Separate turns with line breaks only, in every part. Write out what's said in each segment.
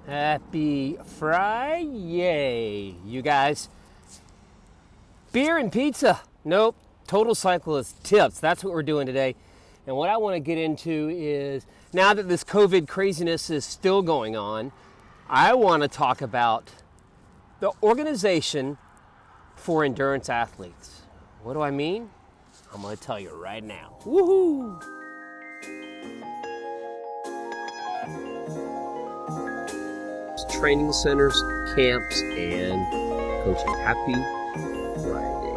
Happy Friday, you guys. Beer and pizza. Nope. Total Cyclist tips. That's what we're doing today. And what I want to get into is, now that this COVID craziness is still going on, I want to talk about the organization for endurance athletes. What do I mean? I'm going to tell you right now. Woohoo! Training centers, camps, and coaching. Happy Friday.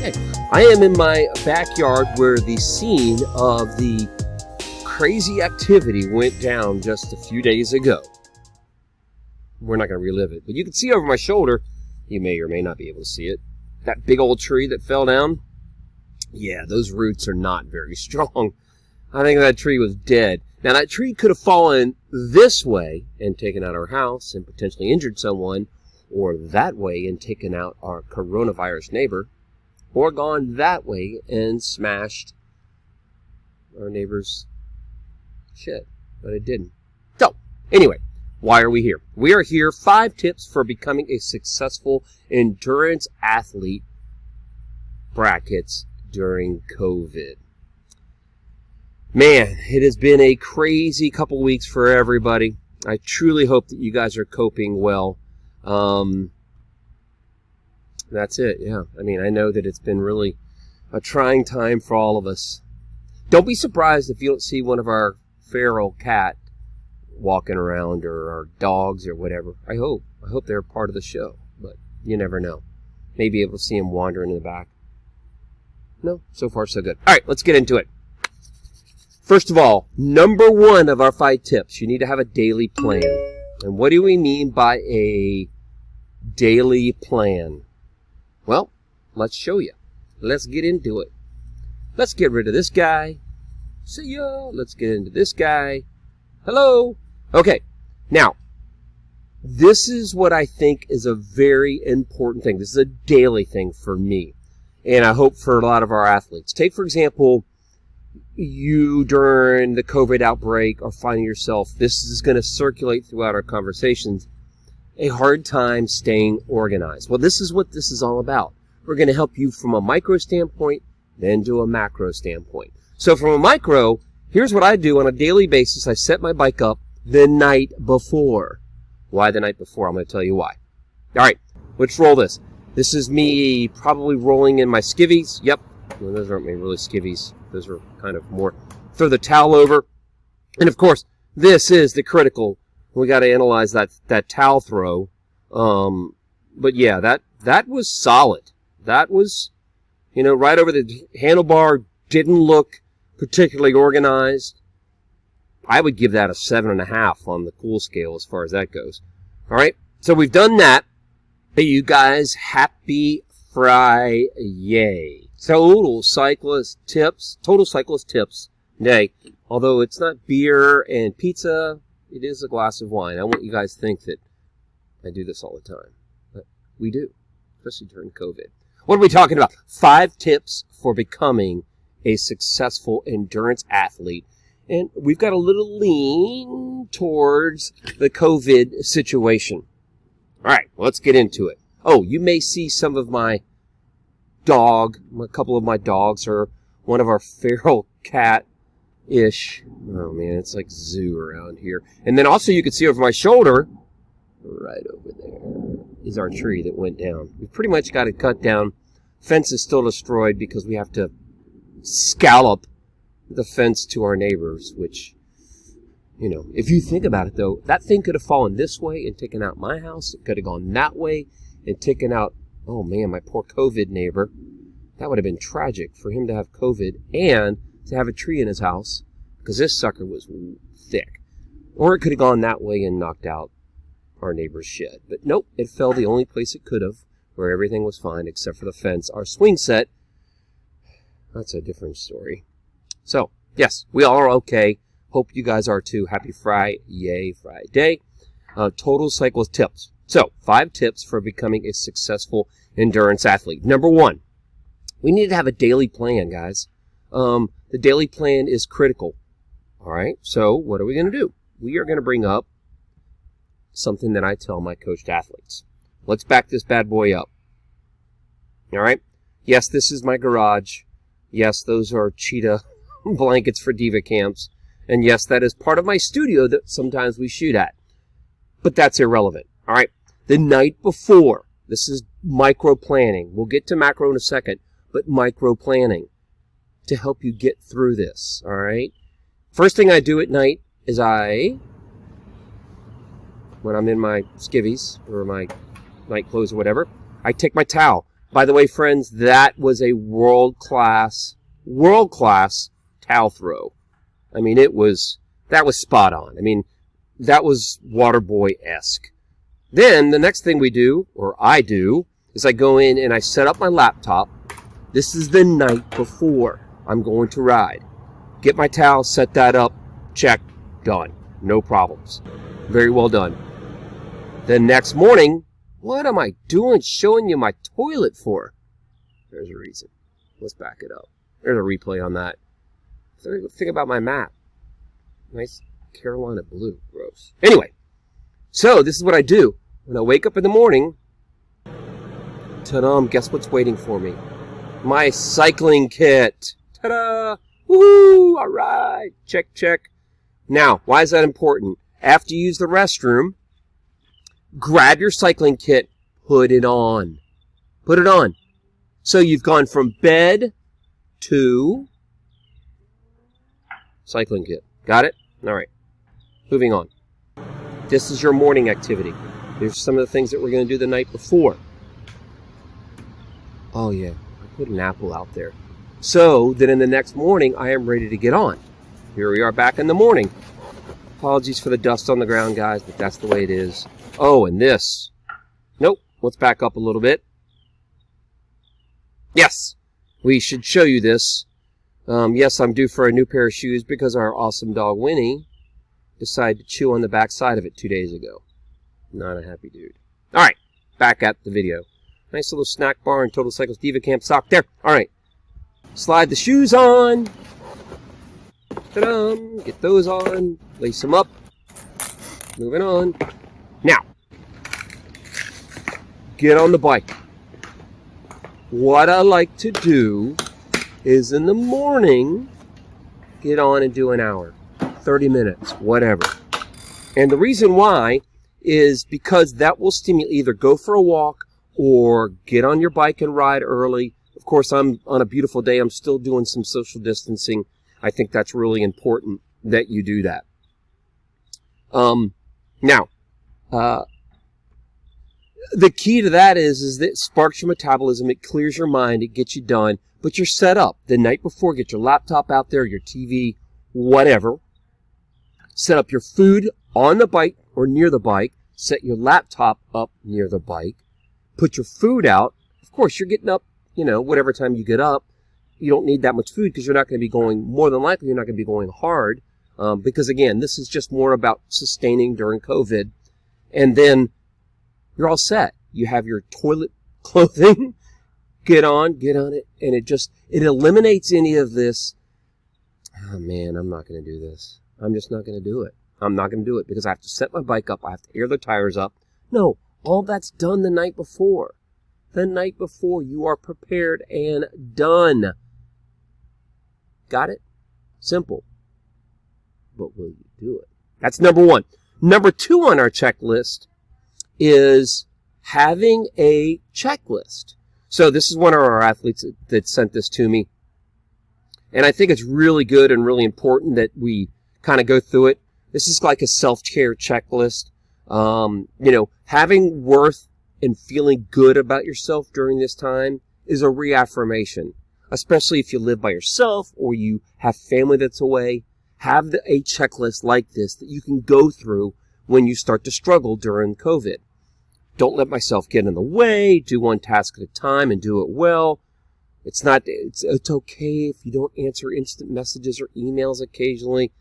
Hey, I am in my backyard where the scene of the crazy activity went down just a few days ago. We're not going to relive it, but you can see over my shoulder, you may or may not be able to see it, that big old tree that fell down. Yeah, those roots are not very strong. I think that tree was dead. Now, that tree could have fallen this way and taken out our house and potentially injured someone, or that way and taken out our coronavirus neighbor, or gone that way and smashed our neighbor's shit. But it didn't. So, anyway, why are we here? We are here, 5 tips for becoming a successful endurance athlete, brackets, during COVID. Man, it has been a crazy couple weeks for everybody. I truly hope that you guys are coping well. That's it, yeah. I mean, I know that it's been really a trying time for all of us. Don't be surprised if you don't see one of our feral cat walking around, or our dogs or whatever. I hope they're part of the show, but you never know. Maybe able to see them wandering in the back. No, so far so good. All right, let's get into it. First of all, number 1 of our 5 tips, you need to have a daily plan. And what do we mean by a daily plan? Well, let's show you. Let's get into it. Let's get rid of this guy. See ya. Let's get into this guy. Hello. Okay, now, this is what I think is a very important thing. This is a daily thing for me, and I hope for a lot of our athletes. Take, for example, you during the COVID outbreak are finding yourself, this is going to circulate throughout our conversations, a hard time staying organized. Well, this is what this is all about. We're going to help you from a micro standpoint, then to a macro standpoint. So from a micro, here's what I do on a daily basis. I set my bike up the night before. Why the night before? I'm going to tell you why. All right, let's roll this. This is me probably rolling in my skivvies. Yep, well, those aren't really skivvies. Those are kind of more, throw the towel over. And of course, this is the critical. We got to analyze that towel throw. But yeah, that was solid. That was, right over the handlebar. Didn't look particularly organized. I would give that a 7.5 on the cool scale as far as that goes. All right, so we've done that. Hey, you guys, happy Friday. Total Cyclist tips day. Although it's not beer and pizza, it is a glass of wine. I want you guys to think that I do this all the time. But we do, especially during COVID. What are we talking about? 5 tips for becoming a successful endurance athlete. And we've got a little lean towards the COVID situation. All right, let's get into it. Oh, you may see some of my a couple of my dogs, or one of our feral cat-ish. Oh man, it's like zoo around here. And then also you can see over my shoulder, right over there, is our tree that went down. We've pretty much got it cut down. Fence is still destroyed because we have to scallop the fence to our neighbors, which, if you think about it though, that thing could have fallen this way and taken out my house. It could have gone that way and taken out, oh man, my poor COVID neighbor. That would have been tragic for him to have COVID and to have a tree in his house, because this sucker was thick. Or it could have gone that way and knocked out our neighbor's shed. But nope, it fell the only place it could have, where everything was fine except for the fence. Our swing set, that's a different story. So, yes, we all are okay. Hope you guys are too. Happy Friday. Total Cyclist tips. So, 5 tips for becoming a successful endurance athlete. Number 1, we need to have a daily plan, guys. The daily plan is critical. All right, so what are we going to do? We are going to bring up something that I tell my coached athletes. Let's back this bad boy up. All right? Yes, this is my garage. Yes, those are cheetah blankets for DivaCamps. And yes, that is part of my studio that sometimes we shoot at. But that's irrelevant. All right? The night before, this is micro planning. We'll get to macro in a second, but micro planning to help you get through this. All right? First thing I do at night is when I'm in my skivvies or my night clothes or whatever, I take my towel. By the way, friends, that was a world-class towel throw. I mean, that was spot on. I mean, that was Waterboy-esque. Then the next thing we do, or I do, is I go in and I set up my laptop. This is the night before I'm going to ride. Get my towel, set that up, check, done. No problems. Very well done. The next morning, what am I doing showing you my toilet for? There's a reason. Let's back it up. There's a replay on that. Think about my map. Nice Carolina blue. Gross. Anyway, so this is what I do. When I wake up in the morning, ta-da, guess what's waiting for me? My cycling kit. Ta-da! Woohoo! All right. Check, check. Now, why is that important? After you use the restroom, grab your cycling kit, put it on. Put it on. So you've gone from bed to cycling kit. Got it? All right. Moving on. This is your morning activity. Here's some of the things that we're going to do the night before. Oh, yeah. I put an apple out there. So that in the next morning, I am ready to get on. Here we are back in the morning. Apologies for the dust on the ground, guys, but that's the way it is. Oh, and this. Nope. Let's back up a little bit. Yes. We should show you this. Yes, I'm due for a new pair of shoes because our awesome dog, Winnie, decided to chew on the back side of it 2 days ago. Not a happy dude. All right. Back at the video. Nice little snack bar and Total Cyclist DivaCamp sock there. All right. Slide the shoes on. Ta-da! Get those on. Lace them up. Moving on. Now, get on the bike. What I like to do is in the morning, get on and do an hour, 30 minutes, whatever. And the reason why is because that will stimulate either go for a walk or get on your bike and ride early. Of course, I'm on a beautiful day. I'm still doing some social distancing. I think that's really important that you do that. Now, the key to that is that it sparks your metabolism. It clears your mind. It gets you done. But you're set up the night before. Get your laptop out there, your TV, whatever. Set up your food on the bike or near the bike. Set your laptop up near the bike. Put your food out. Of course, you're getting up, whatever time you get up. You don't need that much food because you're not going to be going, more than likely, you're not going to be going hard. Because, again, this is just more about sustaining during COVID. And then you're all set. You have your toilet clothing. Get on it. And it eliminates any of this. Oh, man, I'm not going to do this. I'm just not going to do it. I'm not going to do it because I have to set my bike up. I have to air the tires up. No, all that's done the night before. The night before, you are prepared and done. Got it? Simple. But will you do it? That's number one. Number two on our checklist is having a checklist. So this is one of our athletes that sent this to me. And I think it's really good and really important that we kind of go through it. This is like a self-care checklist. Having worth and feeling good about yourself during this time is a reaffirmation, especially if you live by yourself or you have family that's away. Have a checklist like this that you can go through when you start to struggle during COVID. Don't let myself get in the way. Do one task at a time and do it well. It's okay if you don't answer instant messages or emails occasionally.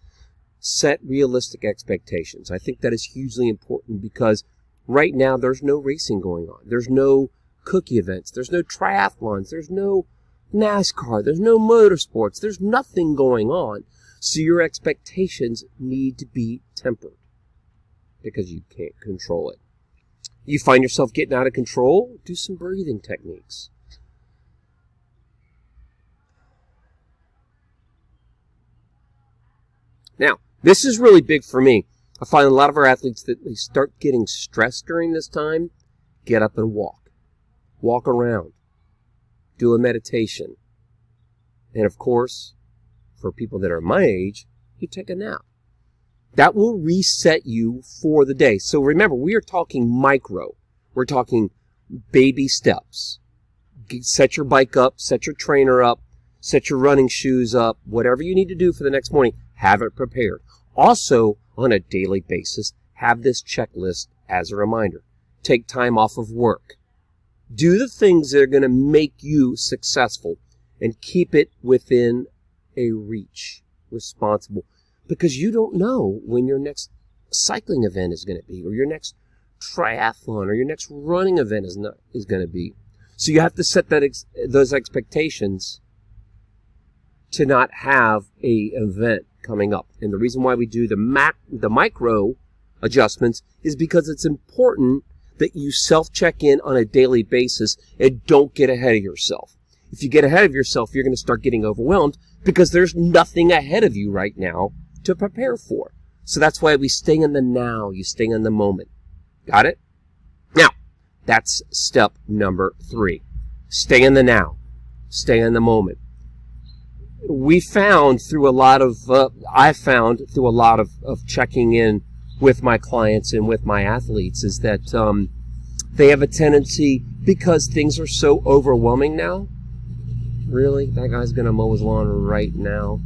Set realistic expectations. I think that is hugely important because right now there's no racing going on. There's no cookie events. There's no triathlons. There's no NASCAR. There's no motorsports. There's nothing going on. So your expectations need to be tempered because you can't control it. You find yourself getting out of control, do some breathing techniques. Now, this is really big for me. I find a lot of our athletes that they start getting stressed during this time, get up and walk. Walk around. Do a meditation. And of course, for people that are my age, you take a nap. That will reset you for the day. So remember, we are talking micro. We're talking baby steps. Set your bike up, set your trainer up, set your running shoes up, whatever you need to do for the next morning, have it prepared. Also, on a daily basis, have this checklist as a reminder. Take time off of work. Do the things that are going to make you successful and keep it within a reach, responsible. Because you don't know when your next cycling event is going to be, or your next triathlon, or your next running event is going to be. So you have to set those expectations to not have an event coming up. And the reason why we do the micro adjustments is because it's important that you self-check in on a daily basis and don't get ahead of yourself. If you get ahead of yourself, you're going to start getting overwhelmed because there's nothing ahead of you right now to prepare for. So that's why we stay in the now. You stay in the moment. Got it? Now, that's step number 3. Stay in the now. Stay in the moment. I found through a lot of checking in with my clients and with my athletes is that they have a tendency, because things are so overwhelming now. Really? That guy's going to mow his lawn right now.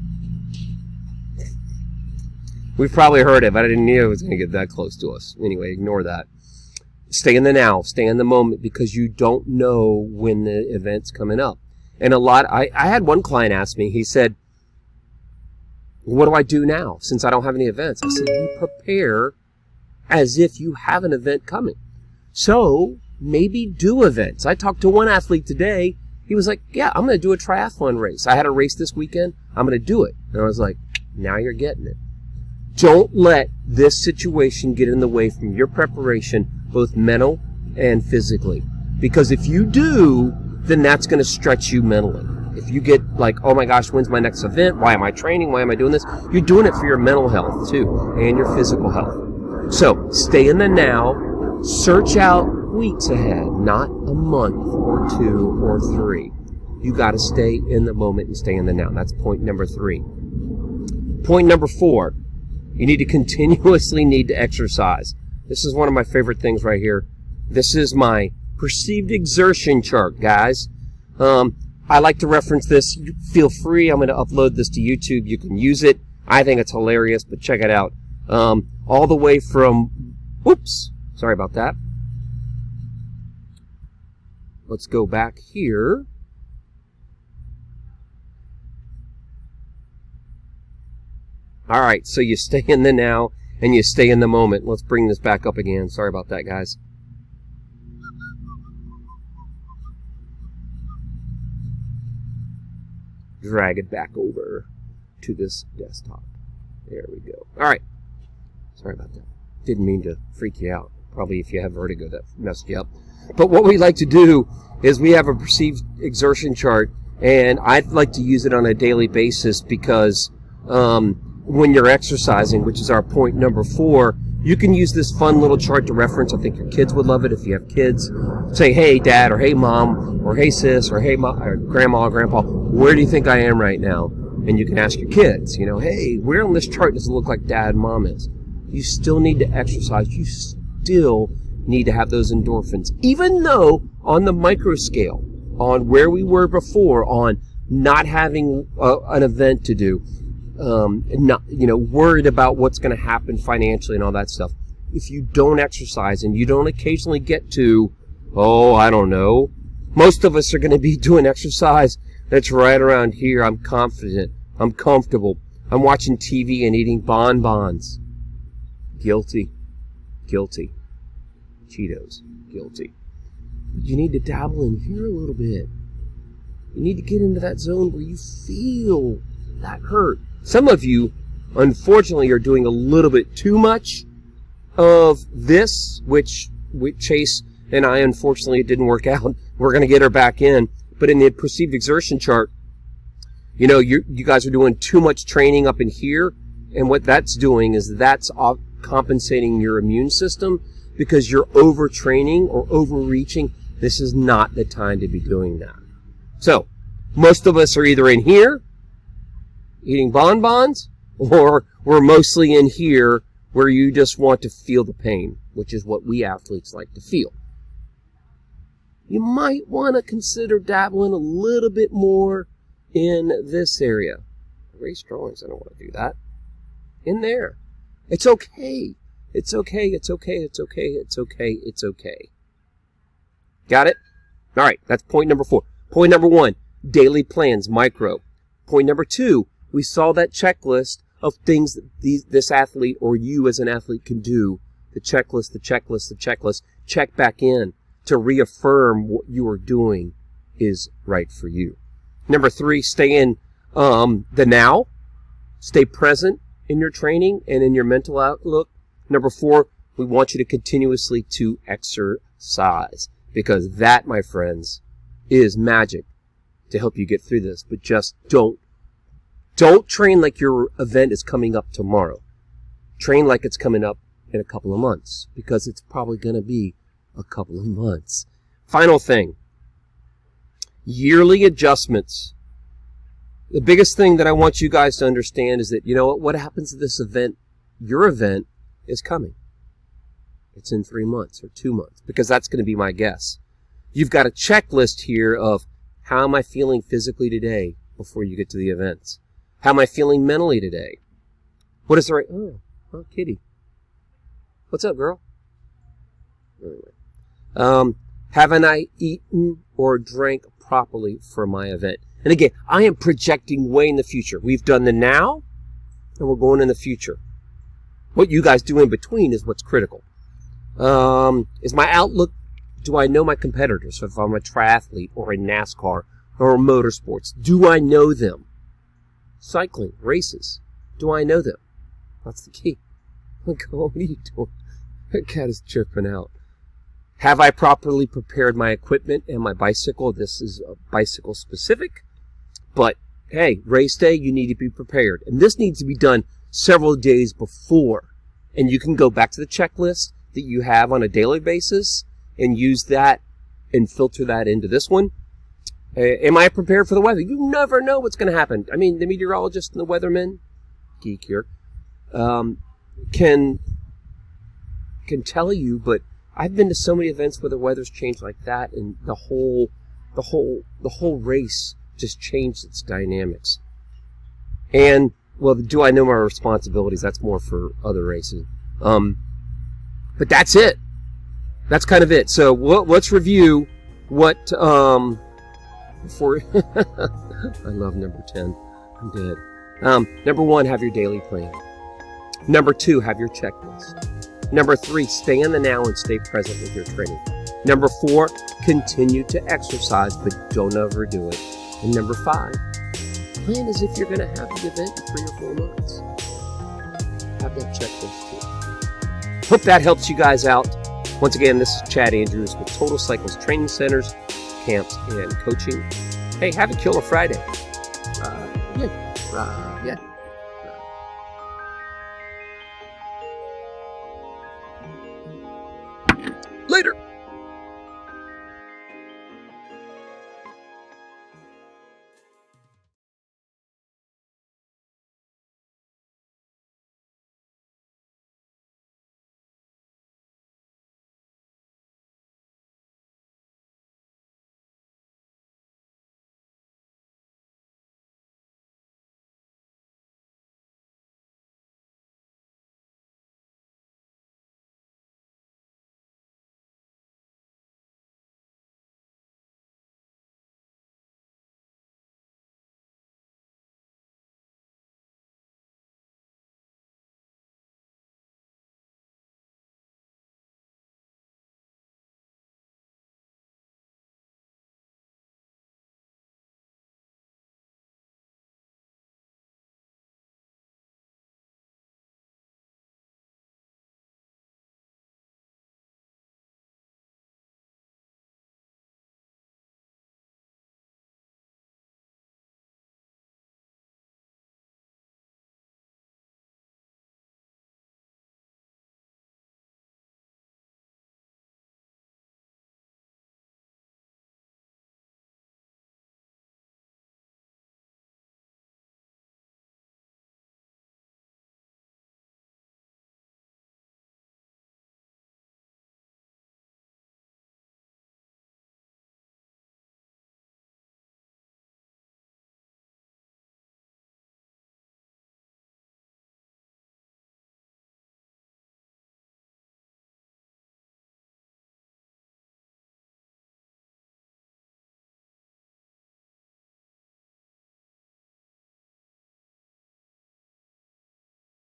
We've probably heard it, but I didn't know it was going to get that close to us. Anyway, ignore that. Stay in the now. Stay in the moment, because you don't know when the event's coming up. And I had one client ask me, he said, what do I do now since I don't have any events? I said, you prepare as if you have an event coming. So maybe do events. I talked to one athlete today. He was like, yeah, I'm going to do a triathlon race. I had a race this weekend. I'm going to do it. And I was like, now you're getting it. Don't let this situation get in the way from your preparation, both mental and physically. Because if you do, then that's going to stretch you mentally. If you get like, oh my gosh, when's my next event? Why am I training? Why am I doing this? You're doing it for your mental health too, and your physical health. So stay in the now. Search out weeks ahead, not a month or 2 or 3. You got to stay in the moment and stay in the now. That's point number 3. Point number 4, you need to continuously exercise. This is one of my favorite things right here. This is my perceived exertion chart, guys. I like to reference this. Feel free. I'm going to upload this to YouTube. You can use it. I think it's hilarious, but check it out. All the way from, whoops, sorry about that. Let's go back here. All right, so you stay in the now and you stay in the moment. Let's bring this back up again. Sorry about that, guys. Drag it back over to this desktop. There we go. All right. Sorry about that. Didn't mean to freak you out. Probably if you have vertigo, that messed you up. But what we like to do is we have a perceived exertion chart, and I'd like to use it on a daily basis because when you're exercising, which is our point number 4, you can use this fun little chart to reference. I think your kids would love it if you have kids. Say, hey, Dad, or hey, Mom, or hey, sis, or hey, or Grandma, or Grandpa, where do you think I am right now? And you can ask your kids, hey, where on this chart does it look like Dad and Mom is? You still need to exercise. You still need to have those endorphins. Even though on the micro scale, on where we were before, on not having an event to do, not worried about what's going to happen financially and all that stuff. If you don't exercise and you don't occasionally get to, I don't know, most of us are going to be doing exercise that's right around here. I'm confident. I'm comfortable. I'm watching TV and eating bonbons. Guilty. Cheetos. Guilty. But you need to dabble in here a little bit. You need to get into that zone where you feel that hurt. Some of you, unfortunately, are doing a little bit too much of this, which Chase and I, unfortunately, it didn't work out. We're going to get her back in. But in the perceived exertion chart, you know, you guys are doing too much training up in here. And what that's doing is that's compensating your immune system because you're overtraining or overreaching. This is not the time to be doing that. So, most of us are either in here eating bonbons, or we're mostly in here where you just want to feel the pain, which is what we athletes like to feel. You might want to consider dabbling a little bit more in this area. Race drawings, I don't want to do that. In there. It's okay. It's okay, it's okay, it's okay, it's okay, it's okay. Got it? All right, that's point number 4. Point number 1, daily plans, micro. Point number 2, we saw that checklist of things that this athlete or you as an athlete can do. The checklist, the checklist, the checklist. Check back in to reaffirm what you are doing is right for you. Number 3, stay in the now. Stay present in your training and in your mental outlook. Number 4, we want you to continuously to exercise, because that, my friends, is magic to help you get through this. But just don't train like your event is coming up tomorrow. Train like it's coming up in a couple of months, because it's probably going to be a couple of months. Final thing, yearly adjustments. The biggest thing that I want you guys to understand is that, you know what happens to this event, your event is coming. It's in 3 months or 2 months, because that's going to be my guess. You've got a checklist here of how am I feeling physically today before you get to the events? How am I feeling mentally today? What is the right... Oh, kitty. What's up, girl? Anyway. Haven't I eaten or drank properly for my event? And again, I am projecting way in the future. We've done the now, and we're going in the future. What you guys do in between is what's critical. Is my outlook, do I know my competitors? So if I'm a triathlete or in NASCAR or motorsports, do I know them? Cycling, races, do I know them? That's the key. Look, what are you doing? That cat is tripping out. Have I properly prepared my equipment and my bicycle? This is bicycle specific. But, hey, race day, you need to be prepared. And this needs to be done several days before. And you can go back to the checklist that you have on a daily basis and use that and filter that into this one. Am I prepared for the weather? You never know what's going to happen. I mean, the meteorologist and the weatherman, geek here, can tell you, but I've been to so many events where the weather's changed like that, and the whole race just changed its dynamics. And, well, do I know my responsibilities? That's more for other races. But that's it. That's kind of it. So let's review what, before, I love number 10. I'm dead. Number 1, have your daily plan. Number 2, have your checklist. Number 3, stay in the now and stay present with your training. Number 4, continue to exercise, but don't overdo it. And number 5, plan as if you're going to have the event in 3 or 4 months. Have that checklist too. Hope that helps you guys out. Once again, this is Chad Andrews with Total Cyclist Training Centers, Camps, and Coaching. Hey, have a killer Friday. Yeah. Later.